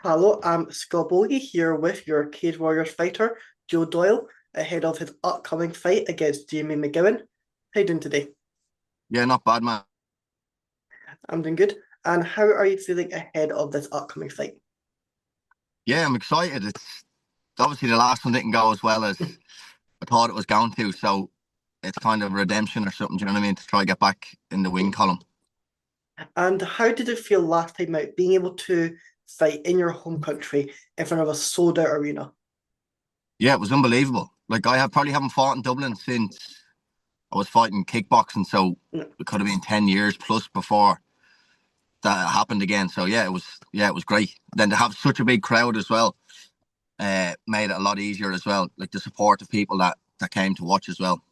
Hello, I'm Scott Bogey here with your Cage Warriors fighter, Doyle, ahead of his upcoming fight against Jamie McGowan. How you doing today? Yeah, not bad, man. I'm doing good. And how are you feeling ahead of this upcoming fight? Yeah, I'm excited. It's obviously the last one didn't go as well as I thought it was going to, so it's kind of redemption or something. Do you know what I mean? To try to get back in the win column. And how did it feel last time out, being able to fight in your home country in front of a sold-out arena? Yeah, it was unbelievable. Like I have probably haven't fought in Dublin since I was fighting kickboxing, so Mm. it could have been 10 years plus before that happened again. So yeah, it was great. Then to have such a big crowd as well, made it a lot easier as well. Like the support of people that came to watch as well.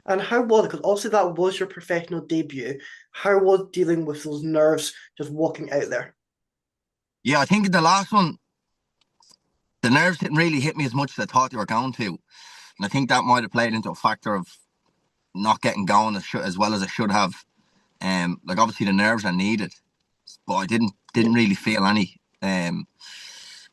And how was it? Because obviously that was your professional debut. How was dealing with those nerves just walking out there? Yeah, I think the last one, the nerves didn't really hit me as much as I thought they were going to. And I think that might have played into a factor of not getting going as well as I should have. Like obviously the nerves are needed, but I didn't Yeah. really feel any,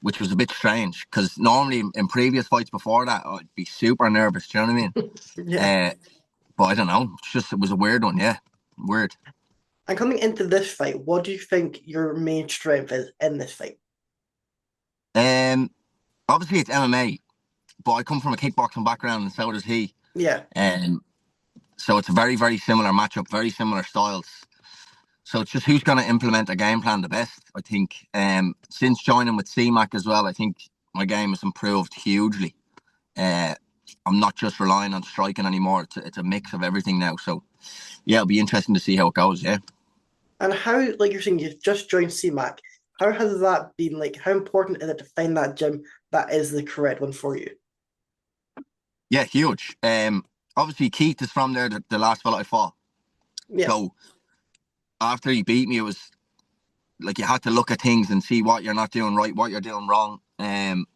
which was a bit strange because normally in previous fights before that I'd be super nervous. Do you know what I mean? Yeah. Uh, but I don't know. It was a weird one. Yeah, weird. And coming into this fight, what do you think your main strength is in this fight? Um, Obviously it's MMA, but I come from a kickboxing background and so does he. Yeah. Um, so it's a very similar matchup, very similar styles. So it's just who's going to implement a game plan the best, I think. Since joining with CMAC as well, I think my game has improved hugely. Uh, I'm not just relying on striking anymore. It's a mix of everything now. So, yeah, it'll be interesting to see how it goes. Yeah. And how, like you're saying, you've just joined CMAC. How has that been? Like, how important is it to find that gym that is the correct one for you? Yeah, huge. Obviously, Keith is from there, the last fella I fought. Yeah. So, after he beat me, it was like you had to look at things and see what you're not doing right, what you're doing wrong. And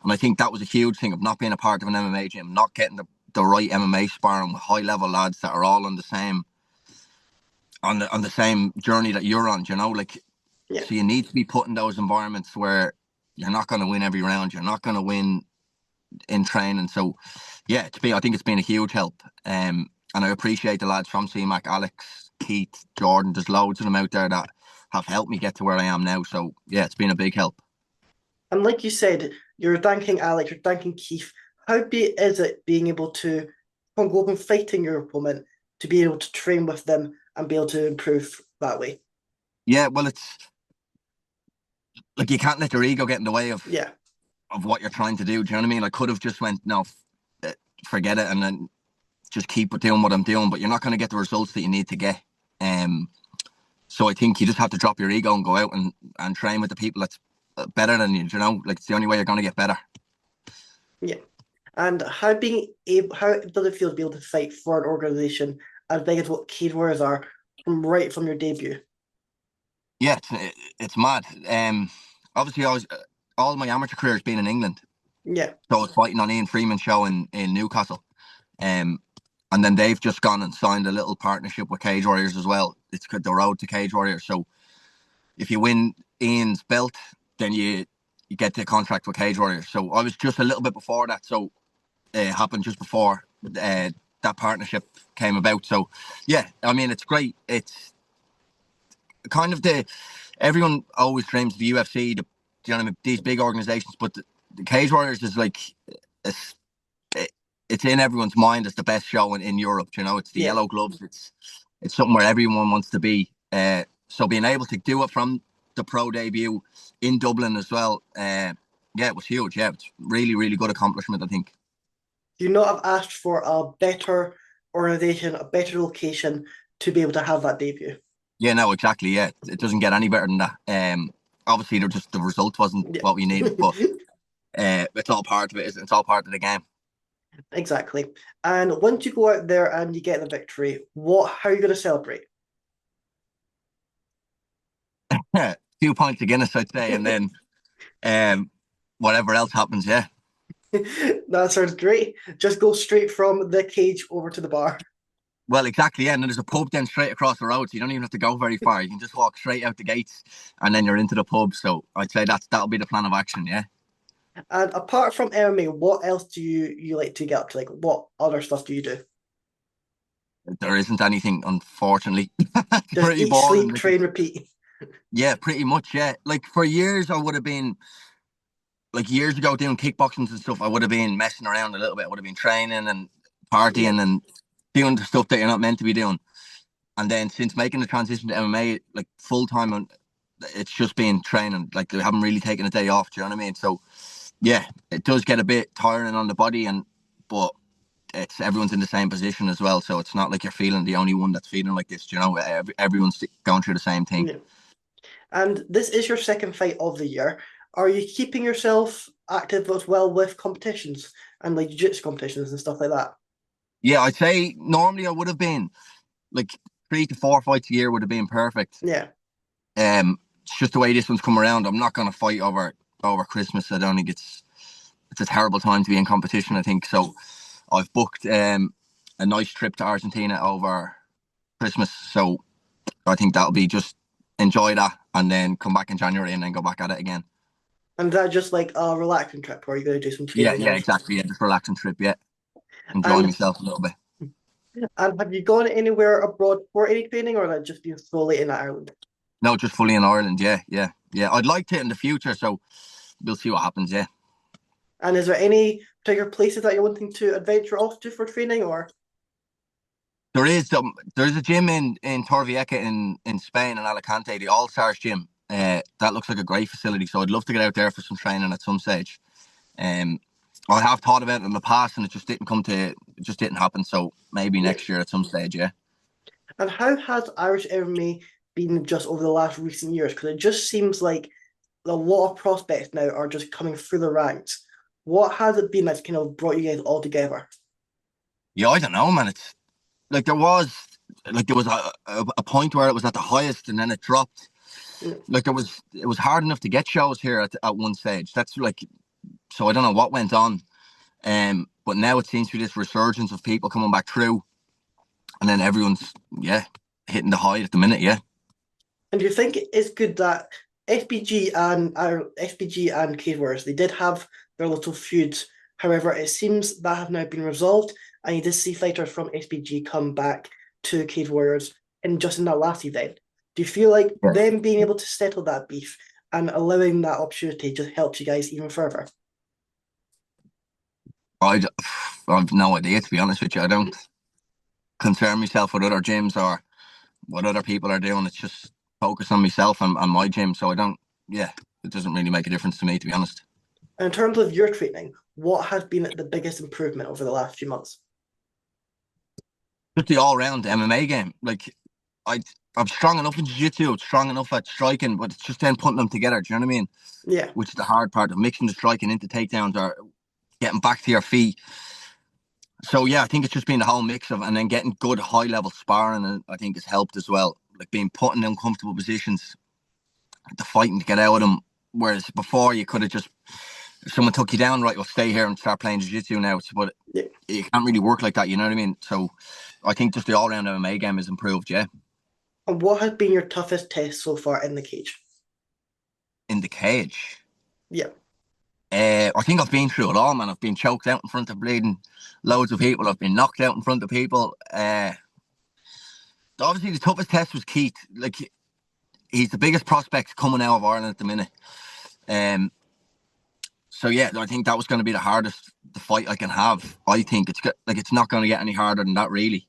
I think that was a huge thing of not being a part of an MMA gym, not getting the right MMA sparring with high level lads that are all on the same journey that you're on. You know, like Yeah. so you need to be put in those environments where you're not going to win every round. You're not going to win in training. So yeah, I think it's been a huge help. And I appreciate the lads from CMAC, Alex, Keith, Jordan. There's loads of them out there that have helped me get to where I am now. So yeah, it's been a big help. And like you said, you're thanking Alex, you're thanking Keith. Is it being able to go up and fighting your opponent to be able to train with them and be able to improve that way? Yeah, well, it's like you can't let your ego get in the way Yeah. of what you're trying to do. Do you know what I mean? I could have just went, no, forget it, and then just keep doing what I'm doing. But you're not going to get the results that you need to get. Um, so I think you just have to drop your ego and go out and train with the people that's better than you. You know, like it's the only way you're going to get better. Yeah. And how does it feel to be able to fight for an organization as big as what Cage Warriors are from your debut? Yeah, it's mad. Obviously, all my amateur career has been in England. Yeah. So I was fighting on Ian Freeman's show in Newcastle. Um, and then they've just gone and signed a little partnership with Cage Warriors as well. It's called the Road to Cage Warriors. So if you win Ian's belt, then you get the contract with Cage Warriors. So I was just a little bit before that. So it happened just before that partnership came about. So yeah, I mean it's great. It's kind of everyone always dreams of the UFC, you know, these big organizations, but the Cage Warriors is like it's, it's in everyone's mind as the best show in Europe. You know, it's the Yeah. yellow gloves. It's something where everyone wants to be. So being able to do it from the pro debut in Dublin as well, yeah, it was huge. Yeah, it's really good accomplishment. I think. Do you not have asked for a better organization, a better location to be able to have that debut? Yeah, no, exactly. Yeah, it doesn't get any better than that. Obviously, the result wasn't Yeah. what we needed, but it's all part of it. It's all part of the game. Exactly. And once you go out there and you get the victory, how are you going to celebrate? Yeah, 2 points of Guinness, I'd say, and then um, whatever else happens. Yeah, That sounds great. Just go straight from the cage over to the bar. Well, exactly, yeah. And then there's a pub then straight across the road, so you don't even have to go very far. You can just walk straight out the gates, and then you're into the pub. So I'd say that'll be the plan of action. Yeah. And apart from MMA, what else do you like to get up to? Like, what other stuff do you do? There isn't anything, unfortunately. It's Just pretty eat, boring. sleep, train, repeat. Yeah, pretty much. Yeah, like for years, I would have been like years ago doing kickboxing and stuff. I would have been messing around a little bit. I would have been training and Yeah, partying and doing the stuff that you're not meant to be doing. And then since making the transition to MMA, like full time, and it's just been training. Like I haven't really taken a day off. Do you know what I mean? So yeah, it does get a bit tiring on the body, but it's everyone's in the same position as well. So it's not like you're feeling the only one that's feeling like this. You know, everyone's going through the same thing. yeah. And this is your second fight of the year. Are you keeping yourself active as well with competitions and like jiu-jitsu competitions and stuff like that? Yeah, I'd say normally I would have been like 3 to 4 fights a year would have been perfect. Yeah, It's just the way this one's come around. I'm not going to fight over Christmas. I don't think it's a terrible time to be in competition. I think so. I've booked a nice trip to Argentina over Christmas, so I think that'll be just enjoy that and then come back in January and then go back at it again. and that just like a relaxing trip where you're going to do some Yeah, training yeah, and exactly. Yeah, just relaxing trip. Yeah, enjoy and myself a little bit. and have you gone anywhere abroad for any training, or that just been solely in Ireland? No, just fully in Ireland. Yeah, yeah, yeah. I'd like to in the future, so we'll see what happens. Yeah. And is there any particular places that you're wanting to adventure off to for training, or There's a gym in Torrevieja in Spain in Alicante, the All Stars gym. That looks like a great facility. So I'd love to get out there for some training at some stage. Um, I have thought about it in the past, and it just didn't happen. So maybe yeah? next year at some stage. Yeah. And how has Irish MMA been just over the last recent years? Because it just seems like a lot of prospects now are just coming through the ranks. What has it been that's kind of brought you guys all together? Yeah, I don't know, man. It's like there was a point where it was at the highest, and then it dropped. Yeah. Like it was hard enough to get shows here at one stage. That's like so I don't know what went on. But now it seems to be this resurgence of people coming back through, and then everyone's hitting the high at the minute. Yeah, And do you think it's good that SPG and Cage Warriors they did have their little feuds. However, it seems that have now been resolved, and you did see fighters from SPG come back to Cage Warriors in just in that last event. Do you feel like yeah. them being able to settle that beef and allowing that opportunity just helps you guys even further? I I've no idea to be honest with you. I don't concern myself with other gyms or what other people are doing. It's just focus on myself and my gym. So I don't. Yeah, it doesn't really make a difference to me to be honest. And in terms of your training, what has been the biggest improvement over the last few months? Just the all round MMA game. Like I I'm strong enough in jiu-jitsu, strong enough at striking, but it's just then putting them together. Do you know what I mean? Yeah, Which is the hard part of mixing the striking into takedowns or getting back to your feet. So yeah, I think it's just been the whole mix of and then getting good high level sparring. And I think has helped as well. Like being put in uncomfortable positions, the fighting to get out of them. Whereas before you could have just if someone took you down, right, well stay here and start playing jiu-jitsu now. But yeah. it can't really work like that. You know what I mean? So I think just the all round MMA game has improved. Yeah, And what has been your toughest test so far in the cage? in the cage. Yeah, I think I've been through it all, man. I've been choked out in front of bleeding loads of people. I've been knocked out in front of people. Obviously, the toughest test was Keith. Like he's the biggest prospect coming out of Ireland at the minute. Um, so yeah, I think that was going to be the fight I can have. I think it's not going to get any harder than that, really.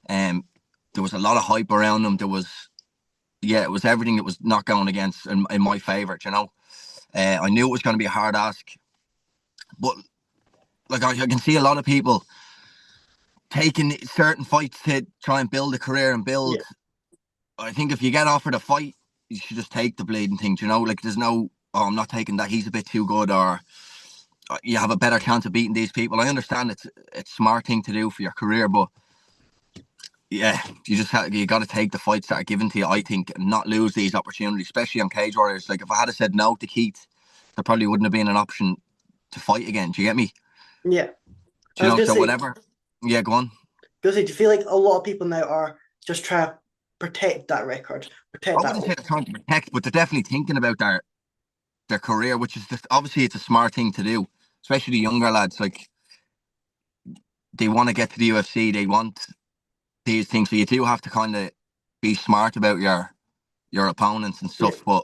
Um, there was a lot of hype around him. It was everything that was not going against in my favour. You know, I knew it was going to be a hard ask, but like I can see a lot of people taking certain fights to try and build a career and build. yeah, I think if you get offered a fight, you should just take the bleeding thing. You know, like there's no, oh, I'm not taking that. He's a bit too good, or you have a better chance of beating these people. I understand it's a smart thing to do for your career, but yeah, you got to take the fights that are given to you. I think and not lose these opportunities, especially on Cage Warriors. Like if I had said no to Keith, there probably wouldn't have been an option to fight again. Do you get me? yeah. Do I you was know? gonna So say whatever. Yeah, go on. Because do you feel like a lot of people now are just trying to protect that record, protect I that? wouldn't say they're trying to protect, but they're definitely thinking about their career, which is just, obviously it's a smart thing to do, especially the younger lads. Like they want to get to the UFC, they want these things, so you do have to kind of be smart about your opponents and Yeah. stuff. But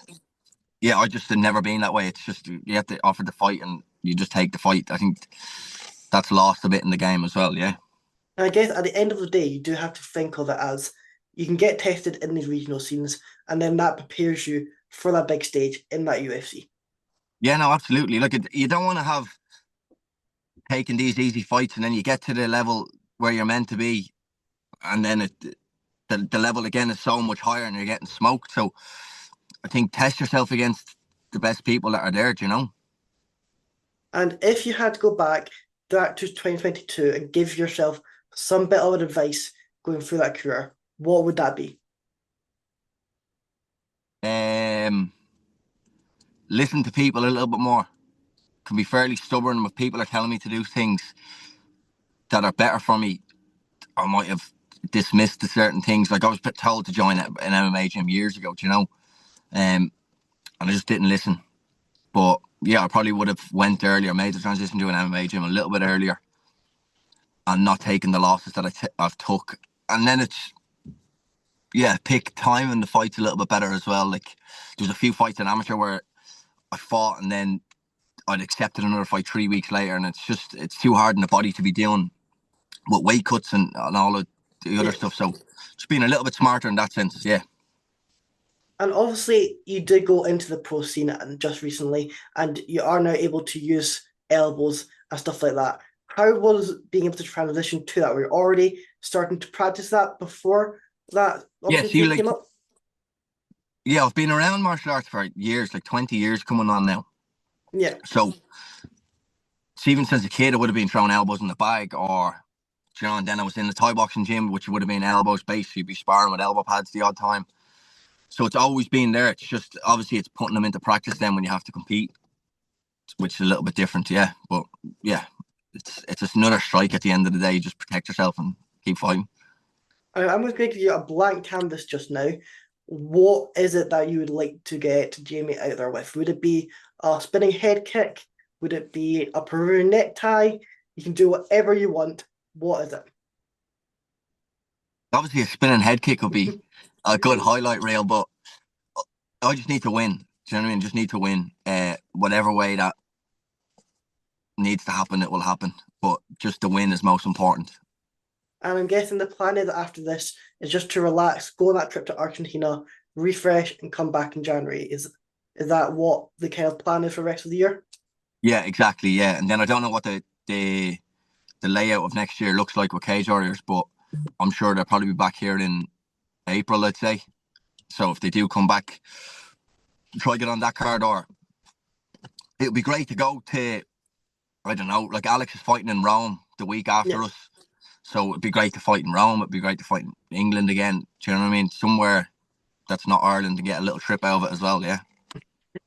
yeah, I just had never been that way. It's just you have to offer the fight and you just take the fight. I think that's lost a bit in the game as well. Yeah, And I guess at the end of the day, you do have to think of it as you can get tested in these regional scenes, and then that prepares you for that big stage in that UFC. yeah, no, absolutely. Like you don't want to have taken these easy fights and then you get to the level where you're meant to be, and then the level again is so much higher and you're getting smoked. So I think test yourself against the best people that are there. Do you know? And if you had to go back to 2022 and give yourself some bit of advice going through that career, what would that be? Um, Listen to people a little bit more. Can be fairly stubborn. If people are telling me to do things that are better for me, I might have dismissed the certain things. Like I was told to join an MMA gym years ago, do you know, and I just didn't listen. But yeah, I probably would have went earlier, made the transition to an MMA gym a little bit earlier, and not taken the losses that I've took. And then it's yeah, pick time and the fights a little bit better as well. Like there was a few fights in amateur where I fought and then I'd accepted another fight 3 weeks later, and it's too hard in the body to be doing with weight cuts and all of the other Yeah. stuff. So just being a little bit smarter in that sense, yeah. And obviously, you did go into the pro scene and just recently, and you are now able to use elbows and stuff like that. How was being able to transition to that? Were you already starting to practice that before that Yeah, see, opportunity came like, up? yeah, I've been around martial arts for years, like 20 years coming on now. Yeah. So, see, even since a kid, I would have been throwing elbows in the bag, or, you know, and then I was in the Thai boxing gym, which would have been elbows based. You'd be sparring with elbow pads the odd time. So it's always been there. It's just, obviously, it's putting them into practice then when you have to compete, which is a little bit different, yeah. But, yeah, it's just another strike at the end of the day. You just protect yourself and keep fighting. I'm going to give you a blank canvas just now. What is it that you would like to get Jamie out there with? Would it be a spinning head kick? Would it be a Peruvian necktie? You can do whatever you want. What is it? Obviously, a spinning head kick would be a good highlight reel, but I just need to win. Do you know what I mean? Just need to win. Whatever way that needs to happen, it will happen. But just the win is most important. And I'm guessing the plan is after this is just to relax, go on that trip to Argentina, refresh, and come back in January. Is that what the kind of plan is for the rest of the year? Yeah, exactly. Yeah, and then I don't know what the layout of next year looks like with Cage Warriors, but I'm sure they'll probably be back here in April, let's say. So if they do come back, try get on that card, or it would be great to go to, I don't know, like Alex is fighting in Rome the week Yeah. after us. So it'd be great to fight in Rome. It'd be great to fight in England again. Do you know what I mean? Somewhere that's not Ireland to get a little trip out of it as well. Yeah.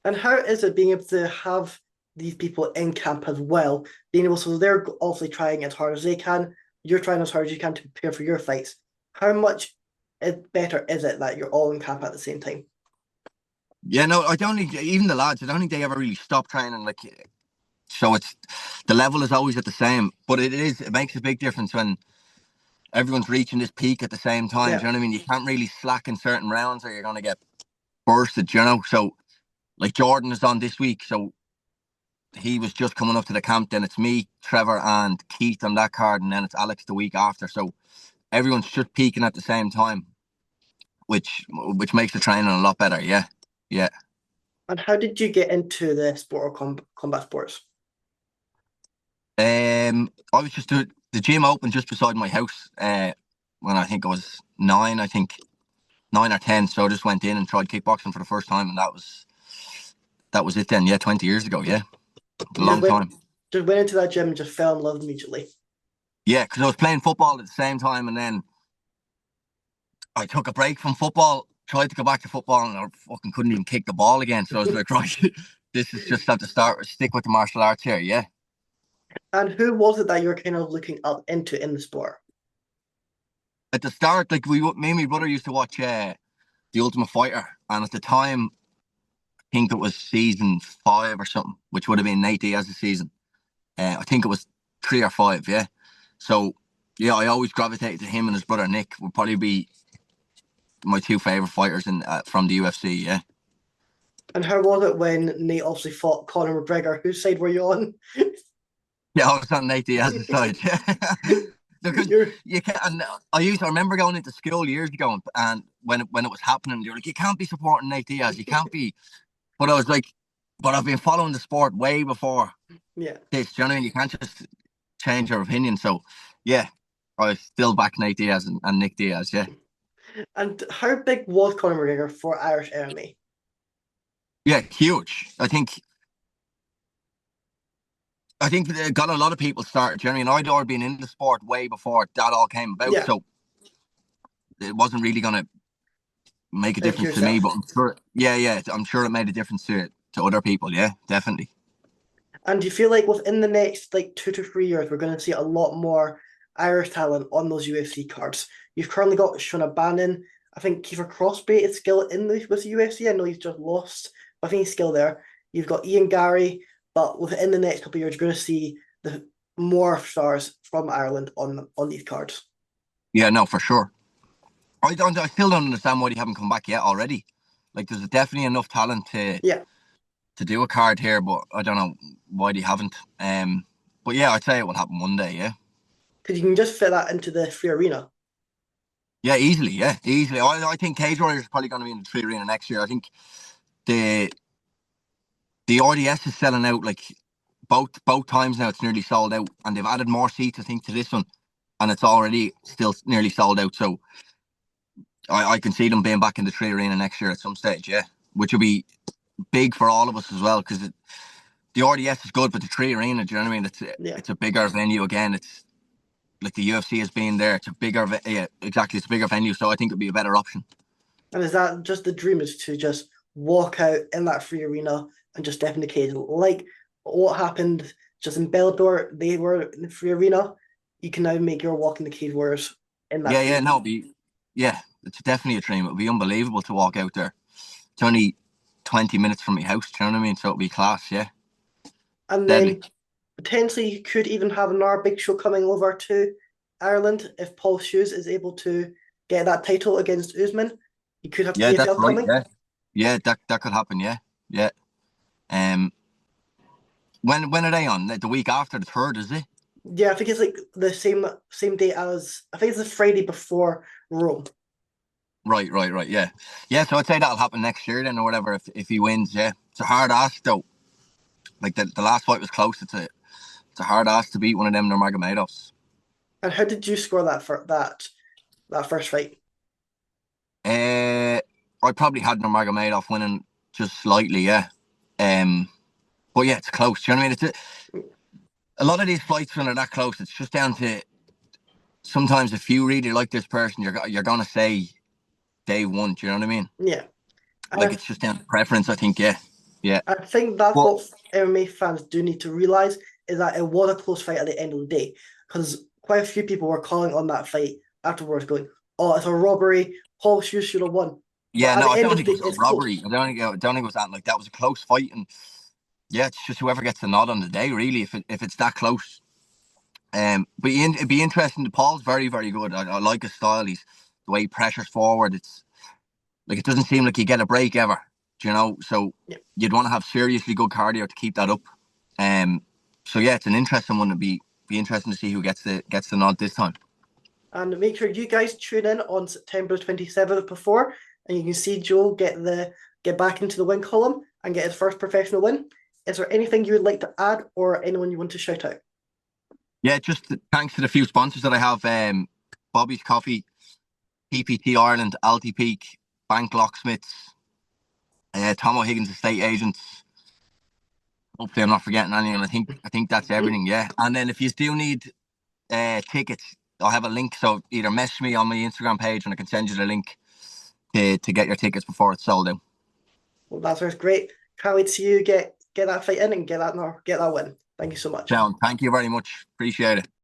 And how is it being able to have these people in camp as well? Being able, so they're also trying as hard as they can. You're trying as hard as you can to prepare for your fights. How much better is it that you're all in camp at the same time? Yeah, no, I don't think even the lads. I don't think they ever really stop training. Like, so it's the level is always at the same, but it makes a big difference when everyone's reaching this peak at the same time. Do Yeah. you know what I mean? You can't really slack in certain rounds, or you're gonna get bursted. Do you know? So like Jordan is on this week, so he was just coming up to the camp. Then it's me, Trevor, and Keith on that card, and then it's Alex the week after. So everyone's just peaking at the same time, which makes the training a lot better. Yeah, yeah. And how did you get into the sport of combat sports? I was just the gym opened just beside my house. When I think I was nine, I think 9 or 10. So I just went in and tried kickboxing for the first time, and that was it. Then, yeah, 20 years ago. Yeah, a You just long went time. just went into that gym and just fell in love immediately. Yeah, because I was playing football at the same time, and then I took a break from football, tried to go back to football, and I fucking couldn't even kick the ball again. So I was like, right, this is just have to stick with the martial arts here. Yeah. And who was it that you were kind of looking up into in the sport? at the start, like me and my brother used to watch The Ultimate Fighter, and at the time, I think it was season 5 or something, which would have been Nate Diaz's season. I think it was 3 or 5, yeah. So yeah, I always gravitated to him and his brother Nick. Would probably be my two favorite fighters in from the UFC. Yeah, And how was it when Nate obviously fought Conor McGregor? Whose side were you on? yeah, I was on Nate Diaz's side. Because You're you can, and I remember going into school years ago, and when it was happening, you're like, you can't be supporting Nate Diaz, you can't be. But I was like, but I've been following the sport way before yeah. this. Do you know what I mean? You can't just change your opinion. So yeah, I still back Nate Diaz and Nick Diaz. Yeah, And how big was Conor McGregor for Irish MMA? yeah, huge. I think it got a lot of people started. Do you know what I mean? I'd already been in the sport way before that all came about, Yeah, so it wasn't really going to make a like difference to me. yourself. But I'm sure, yeah, I'm sure it made a difference to other people. Yeah, definitely. And do you feel like within the next like 2 to 3 years, we're going to see a lot more Irish talent on those UFC cards? You've currently got Shona Bannon. I think Kiefer Crosby is still in with the UFC. I know he's just lost, but I think he's still there. You've got Ian Gary, but within the next couple of years, you're going to see the more stars from Ireland on these cards. Yeah, no, for sure. I still don't understand why they haven't come back yet already. Like, there's definitely enough talent Yeah, to do a card here, but I don't know why they haven't. But yeah, I'd say it will happen one day. Yeah, because you can just fit that into the free arena. yeah, easily. Yeah, easily. I think Cage Warriors is probably going to be in the Tree Arena next year. I think the the RDS is selling out like both times now. It's nearly sold out, and they've added more seats, I think, to this one, and it's already still nearly sold out. So I can see them being back in the Tree Arena next year at some stage. Yeah, which will be big for all of us as well, because the RDS is good, but the Tree Arena, do you know what I mean? Yeah. It's a bigger venue again. It's like the UFC has been there. It's a bigger, yeah, exactly. It's a bigger venue, so I think it'd be a better option. And is that just the dream is to just walk out in that free arena and just step in the cage? Like what happened just in Bellator, they were in the free arena. You can now make your walk in the cage warriors in that Yeah, free yeah, no, arena. yeah, it's definitely a dream. It'd be unbelievable to walk out there. It's only 20 minutes from my house. Do you know what I mean? So it'd be class. Yeah, And deadly. then potentially you could even have another big show coming over to Ireland if Paul Hughes is able to get that title against Usman. You could have Yeah, that's PFL right. coming. Yeah, yeah, that could happen. Yeah, yeah. Um, when are they on? The week after the third, is it? Yeah, I think it's like the same day as I think it's the Friday before Rome. Right. Yeah, yeah. So I'd say that'll happen next year then, or whatever. If he wins, yeah, it's a hard ask though. Like the last fight was close. It's a hard ask to beat one of them Nurmagomedovs. And how did you score that for that first fight? Uh, I probably had Nurmagomedov winning just slightly, yeah. Um, but yeah, it's close. Do you know what I mean? A lot of these fights when they're that close, it's just down to sometimes if you really like this person, you're gonna say day one. Do you know what I mean? Yeah, and Like it's just down to preference. I think, yeah, yeah. I think that's But what MMA fans do need to realize is that it was a close fight at the end of the day because quite a few people were calling on that fight afterwards, going, "Oh, it's a robbery. Paul Hughes should have won." yeah, But at no, the I end don't of think the it day, was a it's robbery. close. I don't think it was that. Like that was a close fight, and yeah, it's just whoever gets the nod on the day, really. If it's that close. But it'd be interesting. Paul's very, very good. I like his style. He's the way he pressures forward. It's like it doesn't seem like you get a break ever. Do you know? So Yeah. you'd want to have seriously good cardio to keep that up. Um. So yeah, it's an interesting one to be interesting to see who gets the nod this time. And make sure you guys tune in on September 27th before, and you can see Joe get back into the win column and get his first professional win. Is there anything you would like to add or anyone you want to shout out? Yeah, just thanks to the few sponsors that I have. Bobby's Coffee, PPT Ireland, Alti Peak, Bank Locksmiths, Tom O'Higgins Estate Agents. Hopefully, I'm not forgetting anyone. I think that's everything. Yeah, and then if you do need tickets, I'll have a link. So either message me on my Instagram page, and I can send you the link to get your tickets before it's sold out. Well, that sounds great. Can't wait to see you get that fight in and get that win. Thank you so much. Down. Thank you very much. Appreciate it.